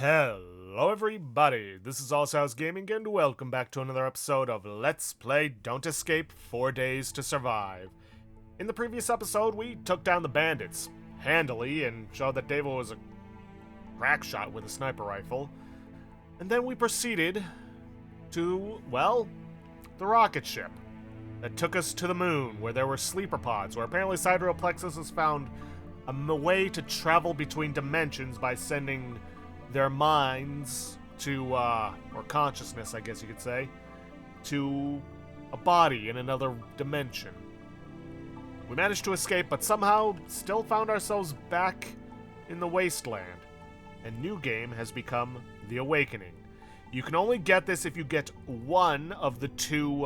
Hello everybody, this is Allshouse Gaming and welcome back to another episode of Let's Play Don't Escape 4 Days to Survive. In the previous episode, we took down the bandits handily and showed that David was a crack shot with a sniper rifle. And then we proceeded to, well, the rocket ship that took us to the moon, where there were sleeper pods, where apparently Sidereal Plexus has found a way to travel between dimensions by sending their minds to, or consciousness, I guess you could say, to a body in another dimension. We managed to escape, but somehow still found ourselves back in the wasteland. And new game has become The Awakening. You can only get this if you get one of the two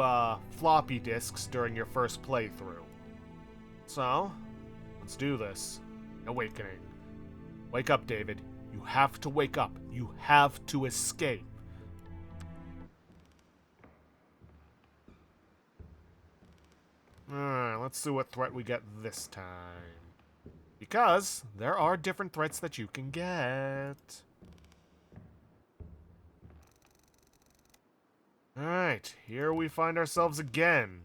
floppy disks during your first playthrough. So, let's do this. Awakening. Wake up, David. You have to wake up. You have to escape. Alright, let's see what threat we get this time. Because there are different threats that you can get. Alright, here we find ourselves again.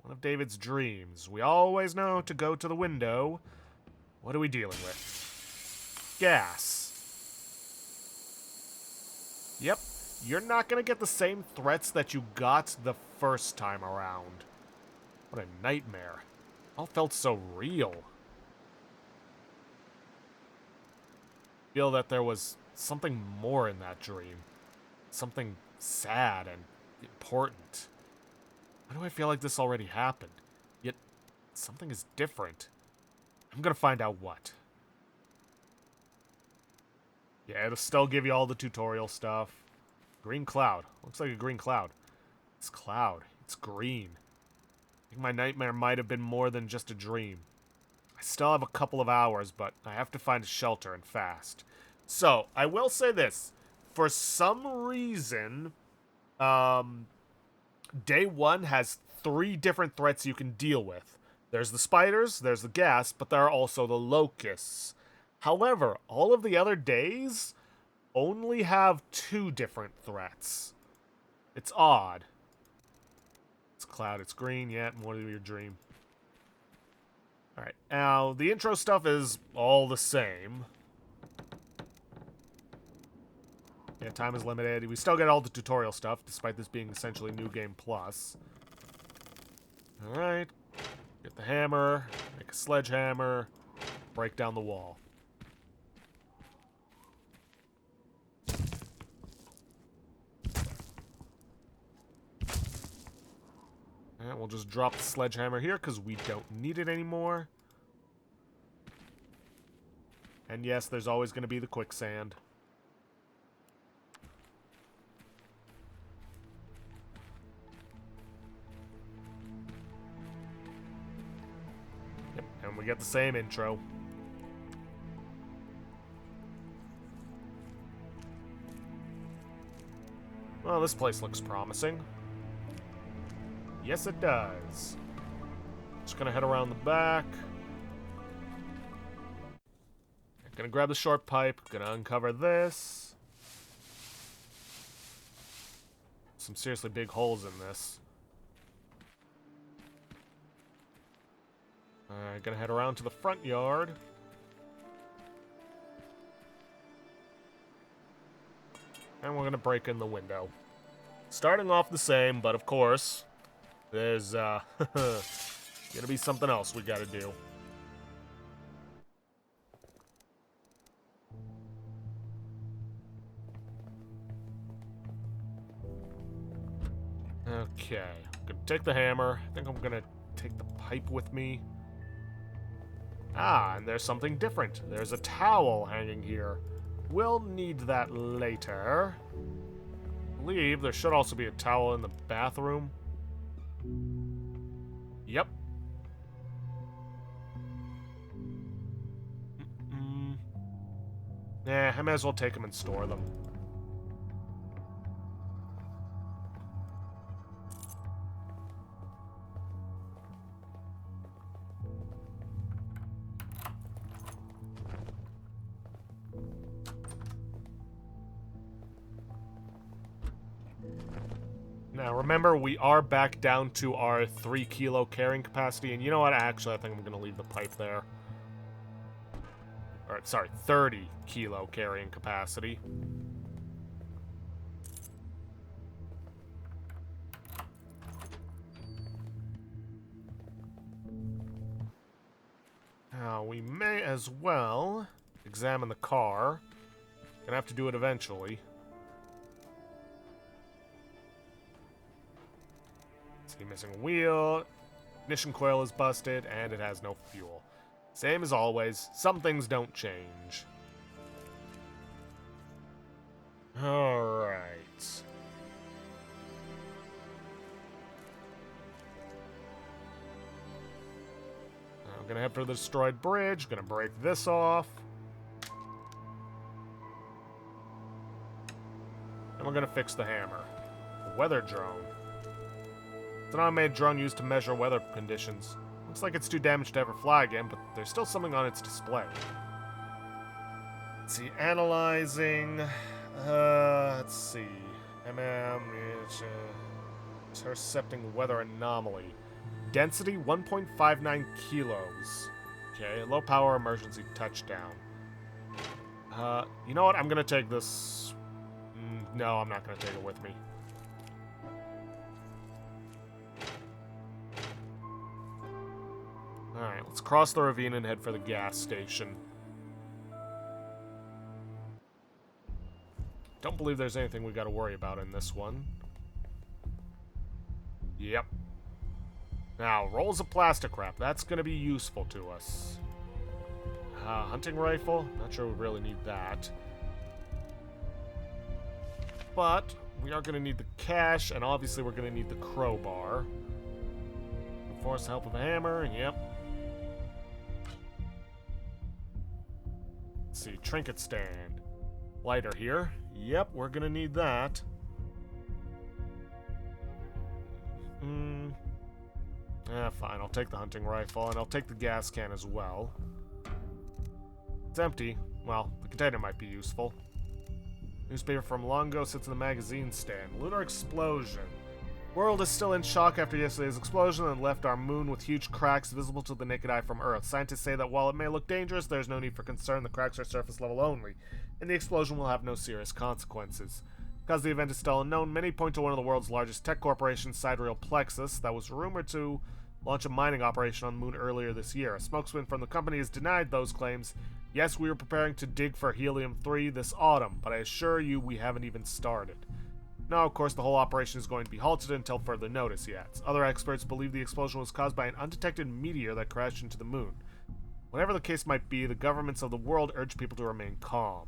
One of David's dreams. We always know to go to the window. What are we dealing with? Gas. Yep, you're not gonna get the same threats that you got the first time around. What a nightmare. It all felt so real. I feel that there was something more in that dream. Something sad and important. Why do I feel like this already happened? Yet, something is different. I'm gonna find out what. Yeah, it'll still give you all the tutorial stuff. Green cloud. Looks like a green cloud. It's cloud. It's green. I think my nightmare might have been more than just a dream. I still have a couple of hours, but I have to find a shelter and fast. So, I will say this. For some reason, Day 1 has 3 different threats you can deal with. There's the spiders, there's the gas, but there are also the locusts. However, all of the other days only have 2 different threats. It's odd. It's cloud, it's green, yeah, more of your dream. Alright, now, the intro stuff is all the same. Yeah, time is limited. We still get all the tutorial stuff, despite this being essentially New Game Plus. Alright. Get the hammer, make a sledgehammer, break down the wall. And we'll just drop the sledgehammer here because we don't need it anymore. And yes, there's always going to be the quicksand. Yep, and we get the same intro. Well, this place looks promising. Yes, it does. Just gonna head around the back. Gonna grab the short pipe. Gonna uncover this. Some seriously big holes in this. Alright, gonna head around to the front yard. And we're gonna break in the window. Starting off the same, but of course, there's, gonna be something else we gotta do. Okay, I'm gonna take the hammer. I think I'm gonna take the pipe with me. Ah, and there's something different. There's a towel hanging here. We'll need that later. I believe there should also be a towel in the bathroom. Yep. Nah, I might as well take them and store them. Now, remember, we are back down to our 3 kilo carrying capacity, and you know what? Actually, I think I'm going to leave the pipe there. Or, sorry, 30 kilo carrying capacity. Now, we may as well examine the car. Gonna have to do it eventually. See, missing a wheel, ignition coil is busted, and it has no fuel. Same as always, some things don't change. Alright. I'm gonna head for the destroyed bridge, gonna break this off. And we're gonna fix the hammer. Weather drone. It's an automated drone used to measure weather conditions. Looks like it's too damaged to ever fly again, but there's still something on its display. Let's see, analyzing. Let's see. Intercepting weather anomaly. Density 1.59 kilos. Okay, low power emergency touchdown. You know what? I'm gonna take this. No, I'm not gonna take it with me. Alright, let's cross the ravine and head for the gas station. Don't believe there's anything we gotta worry about in this one. Yep. Now, rolls of plastic wrap. That's gonna be useful to us. Hunting rifle? Not sure we really need that. But we are gonna need the cash, and obviously we're gonna need the crowbar. Force the help of a hammer, yep. Let's see, trinket stand. Lighter here. Yep, we're gonna need that. Fine, I'll take the hunting rifle, and I'll take the gas can as well. It's empty. Well, the container might be useful. Newspaper from long ago sits in the magazine stand. Lunar explosion. World is still in shock after yesterday's explosion and left our moon with huge cracks visible to the naked eye from Earth. Scientists say that while it may look dangerous, there's no need for concern. The cracks are surface level only, and the explosion will have no serious consequences. Because the event is still unknown, many point to one of the world's largest tech corporations, Sidereal Plexus, that was rumored to launch a mining operation on the moon earlier this year. A spokesman from the company has denied those claims. Yes, we are preparing to dig for helium-3 this autumn, but I assure you we haven't even started. Now, of course, the whole operation is going to be halted until further notice, he adds. Other experts believe the explosion was caused by an undetected meteor that crashed into the moon. Whatever the case might be, the governments of the world urge people to remain calm.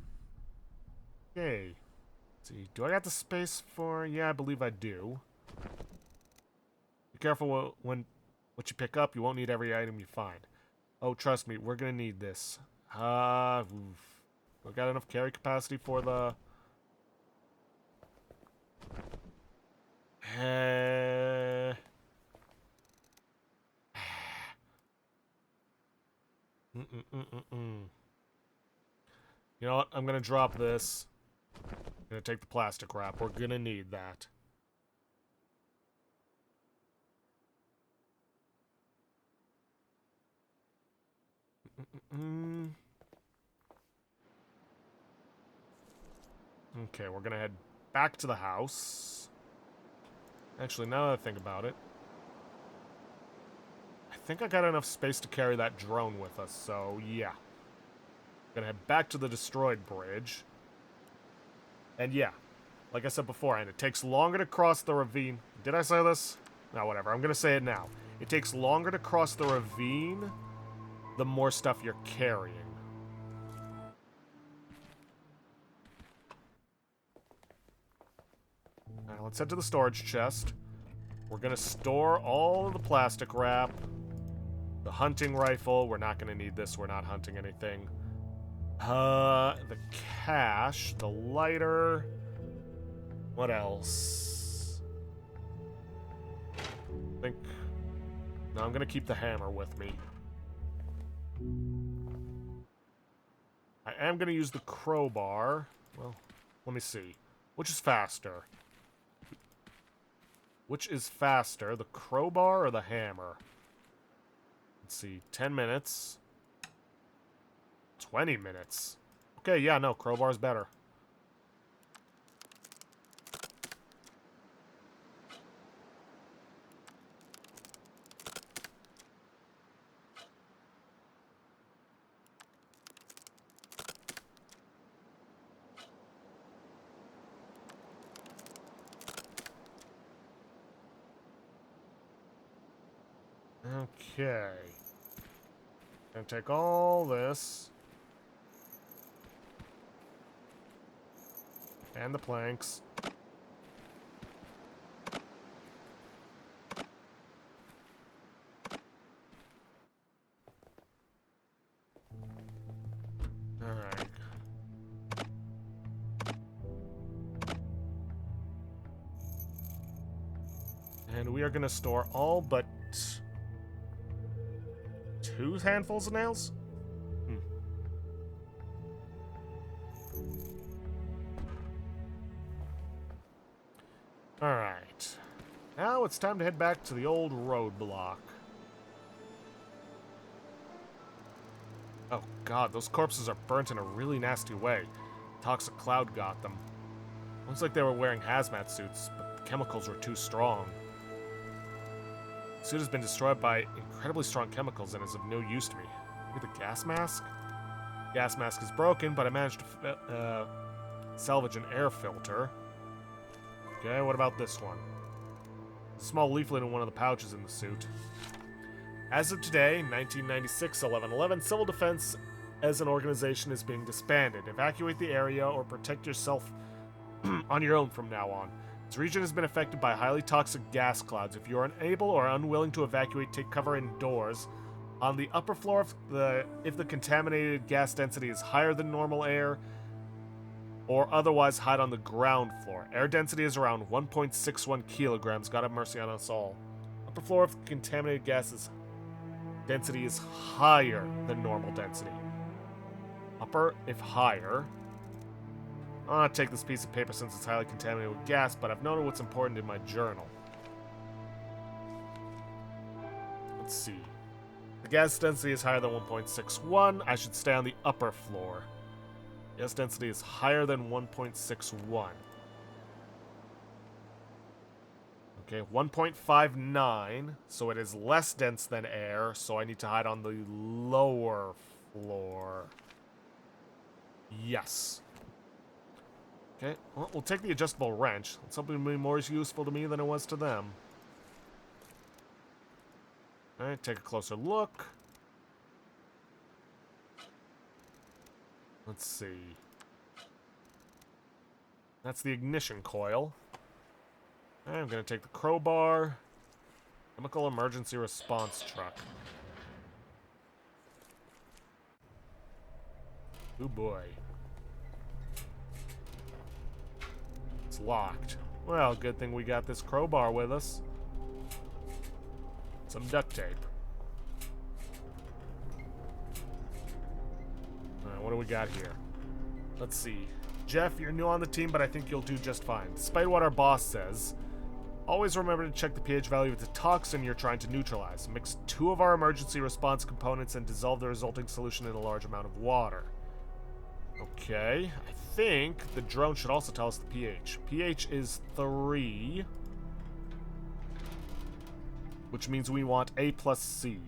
Okay. Let's see, do I got the space for... Yeah, I believe I do. Be careful when what you pick up. You won't need every item you find. Oh, trust me, we're gonna need this. We got enough carry capacity for the... You know what? I'm gonna drop this. I'm gonna take the plastic wrap. We're gonna need that. Okay, we're gonna head back to the house. Actually, now that I think about it, I think I got enough space to carry that drone with us, so yeah. Gonna head back to the destroyed bridge. And yeah, like I said beforehand, it takes longer to cross the ravine. Did I say this? No, whatever. I'm gonna say it now. It takes longer to cross the ravine the more stuff you're carrying. Alright, let's head to the storage chest. We're gonna store all of the plastic wrap. The hunting rifle, we're not gonna need this. We're not hunting anything. The cash, the lighter. What else? I think... No, I'm gonna keep the hammer with me. I am gonna use the crowbar. Well, let me see. Which is faster? Which is faster, the crowbar or the hammer? Let's see, 10 minutes. 20 minutes. Okay, yeah, no, crowbar's better. Okay. Gonna take all this. And the planks. Alright. And we are gonna store all but 2 handfuls of nails? Alright. Now it's time to head back to the old roadblock. Oh god, those corpses are burnt in a really nasty way. Toxic cloud got them. Looks like they were wearing hazmat suits, but the chemicals were too strong. The suit has been destroyed by incredibly strong chemicals and is of no use to me. Maybe the gas mask? Gas mask is broken, but I managed to salvage an air filter. Okay, what about this one? A small leaflet in one of the pouches in the suit. As of today, 1996, 11/11, Civil Defense as an organization is being disbanded. Evacuate the area or protect yourself on your own from now on. This region has been affected by highly toxic gas clouds. If you are unable or unwilling to evacuate, take cover indoors. On the upper floor, if the contaminated gas density is higher than normal air, or otherwise hide on the ground floor. Air density is around 1.61 kilograms. God have mercy on us all. Upper floor, if contaminated gases density is higher than normal density. Upper, if higher. I'm gonna take this piece of paper since it's highly contaminated with gas, but I've noted what's important in my journal. Let's see. The gas density is higher than 1.61. I should stay on the upper floor. Gas density is higher than 1.61. Okay, 1.59, so it is less dense than air, so I need to hide on the lower floor. Yes. Okay, well, we'll take the adjustable wrench. It's something to be more useful to me than it was to them. Alright, take a closer look. Let's see. That's the ignition coil. I'm gonna take the crowbar. Chemical emergency response truck. Oh boy. It's locked. Well, good thing we got this crowbar with us. Some duct tape. Alright, what do we got here? Let's see. Jeff, you're new on the team, but I think you'll do just fine. Despite what our boss says, always remember to check the pH value of the toxin you're trying to neutralize. Mix 2 of our emergency response components and dissolve the resulting solution in a large amount of water. Okay, I think the drone should also tell us the pH. pH is 3, which means we want A plus C.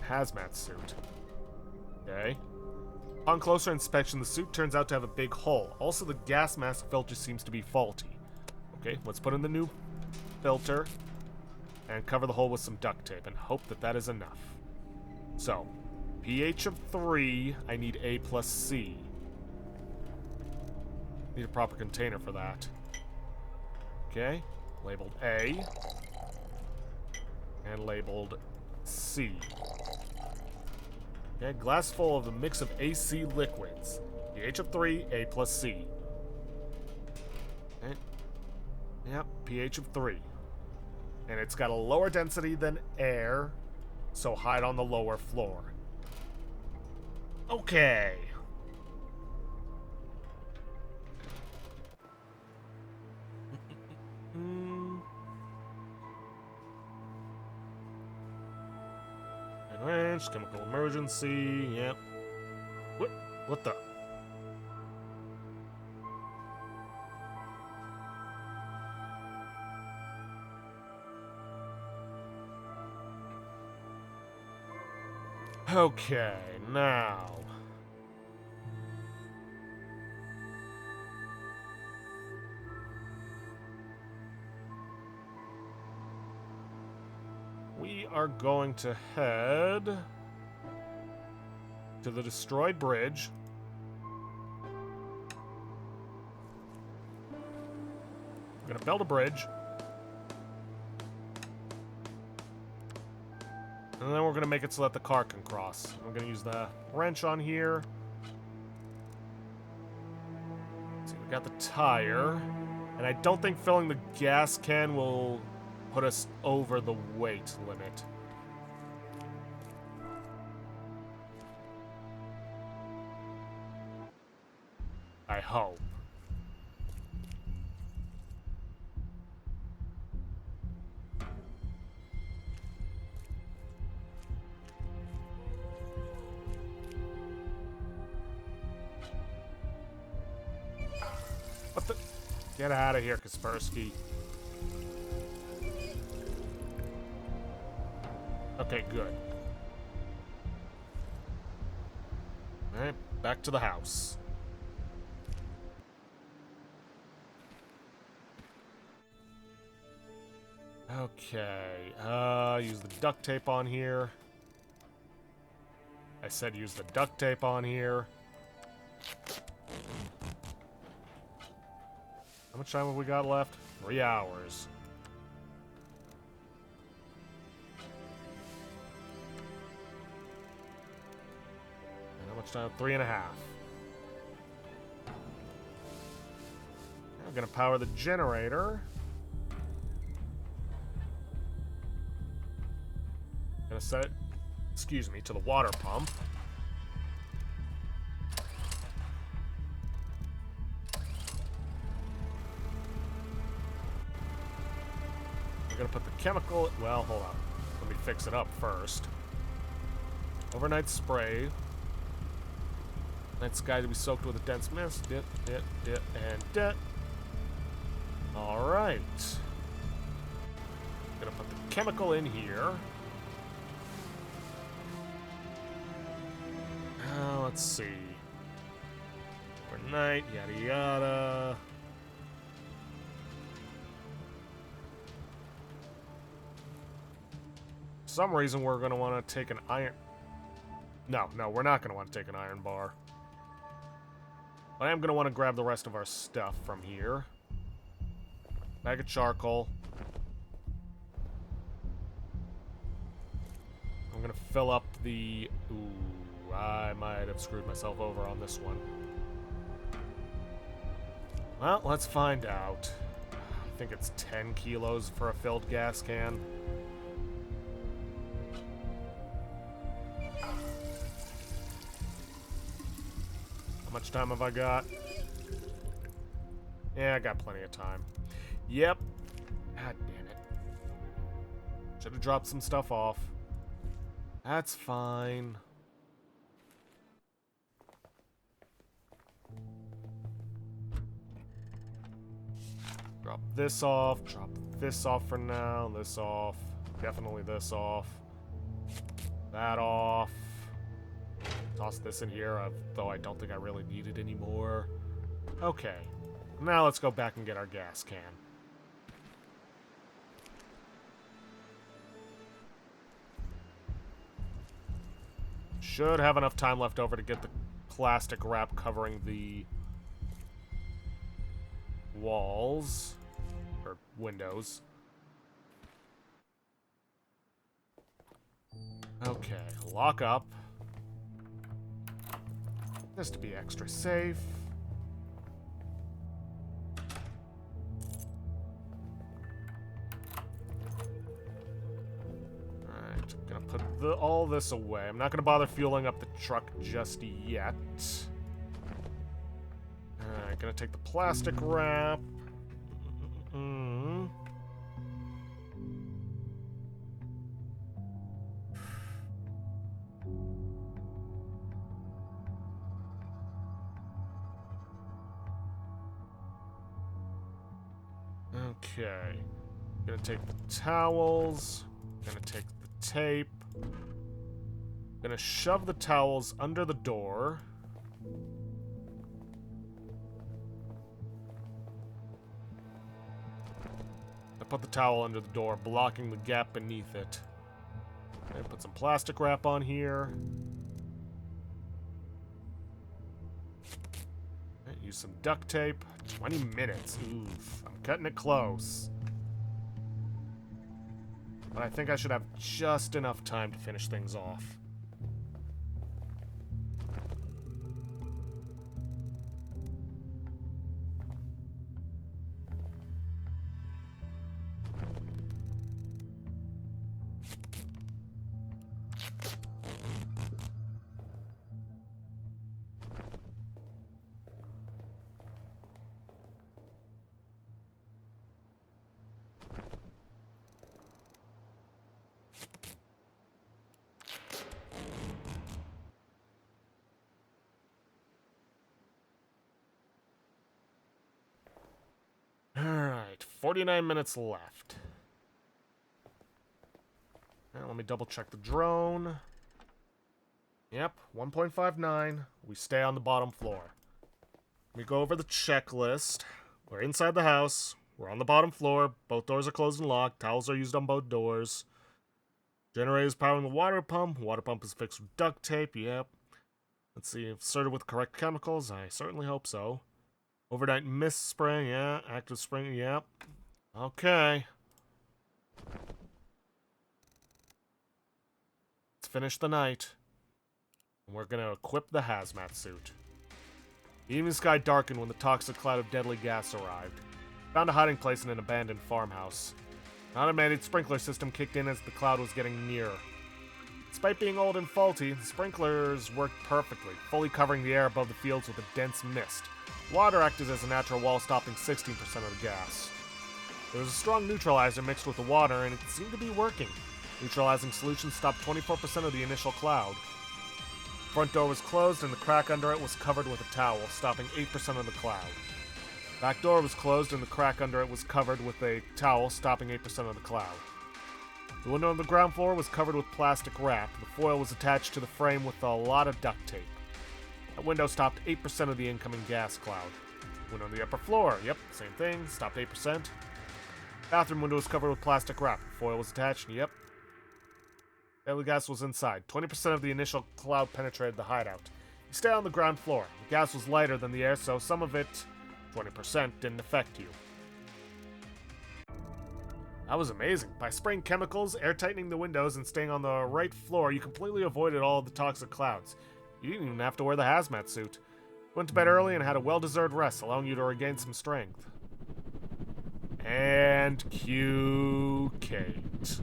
Hazmat suit. Okay. Upon closer inspection, the suit turns out to have a big hole. Also, the gas mask filter seems to be faulty. Okay, let's put in the new filter and cover the hole with some duct tape and hope that that is enough. So, pH of 3, I need A plus C. Need a proper container for that. Okay, labeled A and labeled C. Okay, glass full of a mix of AC liquids. pH of 3, A plus C. Okay. Yep, pH of 3. And it's got a lower density than air, so hide on the lower floor. Okay. damage, chemical emergency, yep. What the? Okay, now. We are going to head to the destroyed bridge. We're going to build a bridge. And then we're going to make it so that the car can cross. I'm going to use the wrench on here. Let's see, we got the tire. And I don't think filling the gas can will put us over the weight limit. I hope. What the? Get out of here, Kaspersky. Okay, good. Alright, back to the house. Okay, use the duct tape on here. I said use the duct tape on here. How much time have we got left? 3 hours. And how much time? 3.5. I'm gonna power the generator. Gonna set it, excuse me, to the water pump. We're gonna put the chemical, well, hold on. Let me fix it up first. Overnight spray. Night sky to be soaked with a dense mist. Dip, and dip. Alright. Gonna put the chemical in here. Let's see. Overnight, yada yada. For some reason we're going to want to take an iron... No, we're not going to want to take an iron bar. But I am going to want to grab the rest of our stuff from here. Bag of charcoal. I'm going to fill up the... Ooh, I might have screwed myself over on this one. Well, let's find out. I think it's 10 kilos for a filled gas can. How much time have I got? Yeah, I got plenty of time. Yep. God damn it. Should have dropped some stuff off. That's fine. Drop this off. Drop this off for now. This off. Definitely this off. That off. Toss this in here, though I don't think I really need it anymore. Okay. Now let's go back and get our gas can. Should have enough time left over to get the plastic wrap covering the walls. Or windows. Okay, lock up. Just to be extra safe. Alright, gonna put all this away. I'm not gonna bother fueling up the truck just yet. Alright, gonna take the plastic wrap. Okay. Gonna take the towels. Gonna take the tape. Gonna shove the towels under the door. I put the towel under the door, blocking the gap beneath it. Okay, put some plastic wrap on here. Okay, use some duct tape. 20 minutes. Oof. I'm cutting it close. But I think I should have just enough time to finish things off. Alright, 49 minutes left. Now, let me double check the drone. Yep, 1.59. We stay on the bottom floor. We go over the checklist. We're inside the house. We're on the bottom floor. Both doors are closed and locked. Towels are used on both doors. Generator is powering the water pump. Water pump is fixed with duct tape. Yep. Let's see. Inserted with correct chemicals. I certainly hope so. Overnight mist spray. Yeah. Active spring. Yep. Okay. Let's finish the night. We're gonna equip the hazmat suit. The evening sky darkened when the toxic cloud of deadly gas arrived. Found a hiding place in an abandoned farmhouse. An automated sprinkler system kicked in as the cloud was getting nearer. Despite being old and faulty, the sprinklers worked perfectly, fully covering the air above the fields with a dense mist. Water acted as a natural wall, stopping 16% of the gas. There was a strong neutralizer mixed with the water, and it seemed to be working. Neutralizing solution stopped 24% of the initial cloud. The front door was closed, and the crack under it was covered with a towel, stopping 8% of the cloud. Back door was closed, and the crack under it was covered with a towel, stopping 8% of the cloud. The window on the ground floor was covered with plastic wrap. The foil was attached to the frame with a lot of duct tape. That window stopped 8% of the incoming gas cloud. Window on the upper floor, yep, same thing, stopped 8%. Bathroom window was covered with plastic wrap. The foil was attached, yep. Deadly gas was inside. 20% of the initial cloud penetrated the hideout. You stay on the ground floor. The gas was lighter than the air, so some of it, 20%, didn't affect you. That was amazing. By spraying chemicals, air tightening the windows, and staying on the right floor, you completely avoided all of the toxic clouds. You didn't even have to wear the hazmat suit. Went to bed early and had a well-deserved rest, allowing you to regain some strength. And cue Kate.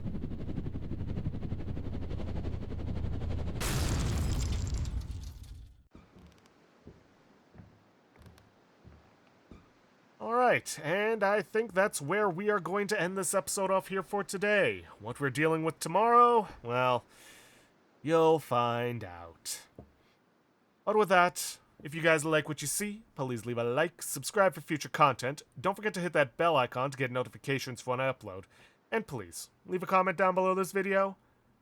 Alright, and I think that's where we are going to end this episode off here for today. What we're dealing with tomorrow, well, you'll find out. But with that, if you guys like what you see, please leave a like, subscribe for future content, don't forget to hit that bell icon to get notifications when I upload, and please, leave a comment down below this video.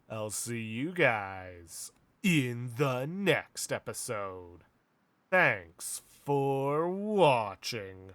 I'll see you guys in the next episode. Thanks for watching.